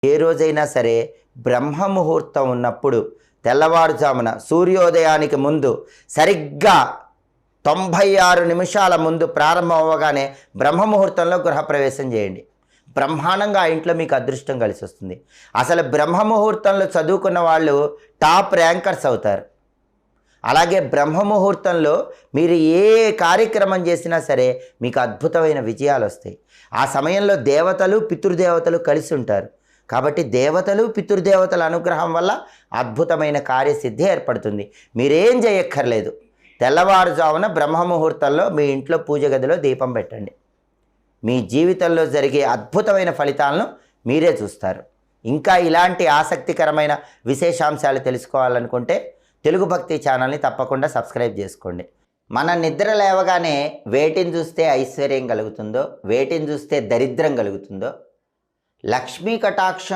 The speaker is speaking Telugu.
ఏ రోజైనా సరే బ్రహ్మ ముహూర్తం ఉన్నప్పుడు తెల్లవారుజామున సూర్యోదయానికి ముందు సరిగ్గా 96 నిమిషాల ముందు ప్రారంభం అవ్వగానే బ్రహ్మ ముహూర్తంలో గృహప్రవేశం చేయండి. బ్రహ్మాండంగా ఆ ఇంట్లో మీకు అదృష్టం కలిసి వస్తుంది. అసలు బ్రహ్మ ముహూర్తంలో చదువుకున్న వాళ్ళు టాప్ ర్యాంకర్స్ అవుతారు. అలాగే బ్రహ్మ ముహూర్తంలో మీరు ఏ కార్యక్రమం చేసినా సరే మీకు అద్భుతమైన విజయాలు వస్తాయి. ఆ సమయంలో దేవతలు పితృదేవతలు కలిసి ఉంటారు. కాబట్టి దేవతలు పితృదేవతల అనుగ్రహం వల్ల అద్భుతమైన కార్యసిద్ధి ఏర్పడుతుంది. మీరేం చేయక్కర్లేదు. తెల్లవారుజామున బ్రహ్మ ముహూర్తంలో మీ ఇంట్లో పూజ గదిలో దీపం పెట్టండి. మీ జీవితంలో జరిగే అద్భుతమైన ఫలితాలను మీరే చూస్తారు. ఇంకా ఇలాంటి ఆసక్తికరమైన విశేషాంశాలు తెలుసుకోవాలనుకుంటే తెలుగు భక్తి ఛానల్ని తప్పకుండా సబ్స్క్రైబ్ చేసుకోండి. మన నిద్ర లేవగానే వేటిని చూస్తే ఐశ్వర్యం కలుగుతుందో, వేటిని చూస్తే దరిద్రం కలుగుతుందో, లక్ష్మీ కటాక్షం